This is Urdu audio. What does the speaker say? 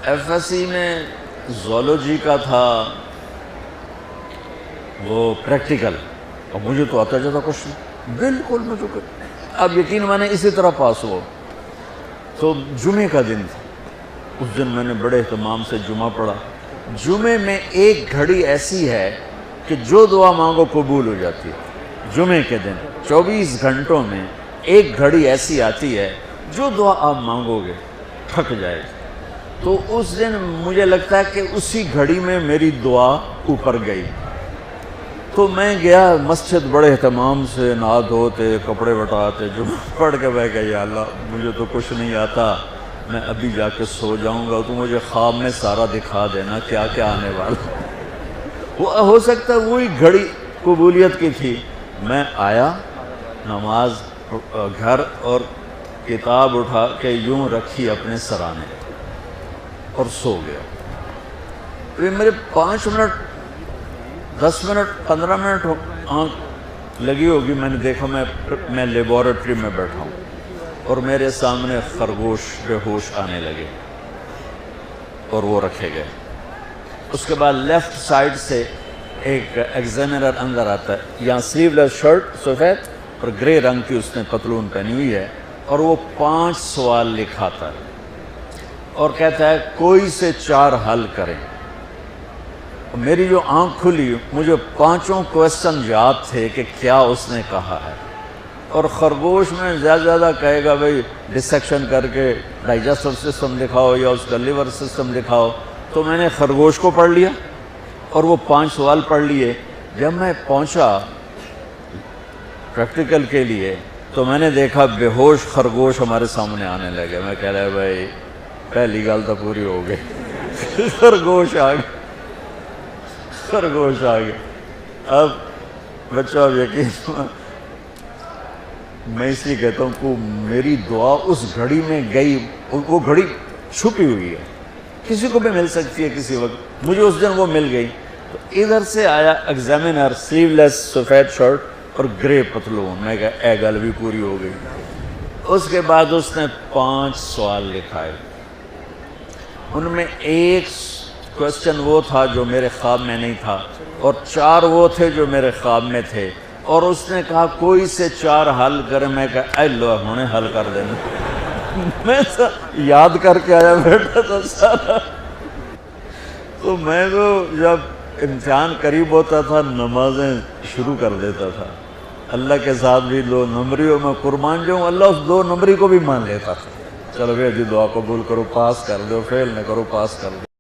ایف ایس سی میں زولوجی کا تھا وہ پریکٹیکل، اور مجھے تو آتا جاتا کچھ نہیں، بالکل مجھے اب یقین مانے اسی طرح پاس ہوا۔ تو جمعے کا دن تھا، اس دن میں نے بڑے اہتمام سے جمعہ پڑھا۔ جمعے میں ایک گھڑی ایسی ہے کہ جو دعا مانگو قبول ہو جاتی ہے۔ جمعے کے دن 24 گھنٹوں میں ایک گھڑی ایسی آتی ہے جو دعا آپ مانگو گے پھک جائے گی۔ تو اس دن مجھے لگتا ہے کہ اسی گھڑی میں میری دعا اوپر گئی۔ تو میں گیا مسجد بڑے اہتمام سے، نہا دھوتے، کپڑے وٹاتے، جمعہ پڑھ کے میں کہا یا اللہ مجھے تو کچھ نہیں آتا، میں ابھی جا کے سو جاؤں گا، تو مجھے خواب میں سارا دکھا دینا کیا کیا آنے والا۔ وہ ہو سکتا ہے وہی گھڑی قبولیت کی تھی۔ میں آیا نماز گھر اور کتاب اٹھا کے یوں رکھی اپنے سرانے اور سو گیا۔ پھر میرے 5 منٹ 10 منٹ 15 منٹ آنکھ لگی ہوگی، میں نے دیکھا میں لیبارٹری میں بیٹھا ہوں اور میرے سامنے خرگوش بے ہوش آنے لگے اور وہ رکھے گئے۔ اس کے بعد لیفٹ سائڈ سے ایک ایگزامینر اندر آتا ہے، یہاں سلیو لیس شرٹ سفید اور گرے رنگ کی اس نے پتلون پہنی ہوئی ہے، اور وہ 5 سوال لکھاتا ہے اور کہتا ہے کوئی سے 4 حل کریں۔ میری جو آنکھ کھلی مجھے 5 کویسچن یاد تھے کہ کیا اس نے کہا ہے، اور خرگوش میں زیادہ زیادہ کہے گا بھئی ڈسیکشن کر کے ڈائجسٹو سسٹم دکھاؤ یا اس کا لیور سسٹم دکھاؤ۔ تو میں نے خرگوش کو پڑھ لیا اور وہ 5 سوال پڑھ لیے۔ جب میں پہنچا پریکٹیکل کے لیے تو میں نے دیکھا بے ہوش خرگوش ہمارے سامنے آنے لگے۔ میں کہہ رہا بھائی پہلی گل تو پوری ہو گئی، خرگوش آ گئے، خرگوش آ گئے۔ اب بچہ اب یقین میں اس لیے کہتا ہوں کہ میری دعا اس گھڑی میں گئی، وہ گھڑی چھپی ہوئی ہے، کسی کو بھی مل سکتی ہے کسی وقت، مجھے اس دن وہ مل گئی۔ تو ادھر سے آیا ایگزامینر، سلیو لیس سفید شرٹ اور گرے پتلون، میں کہا اے گل بھی پوری ہو گئی۔ اس کے بعد اس نے 5 سوال لکھائے، ان میں ایک کویسچن وہ تھا جو میرے خواب میں نہیں تھا، اور 4 وہ تھے جو میرے خواب میں تھے، اور اس نے کہا کوئی سے 4 حل کرے۔ میں کہا اے لو ہمیں حل کر دینا، میں یاد کر کے آیا بیٹھا تھا سارا۔ تو میں تو جب امتحان قریب ہوتا تھا نمازیں شروع کر دیتا تھا، اللہ کے ساتھ بھی 2 نمبریوں میں قربان جاؤں، اللہ اس 2 نمبری کو بھی مان لیتا تھا۔ چلو بھائی جی دعا قبول کرو، پاس کر دو، فیل نہ کرو، پاس کر دو۔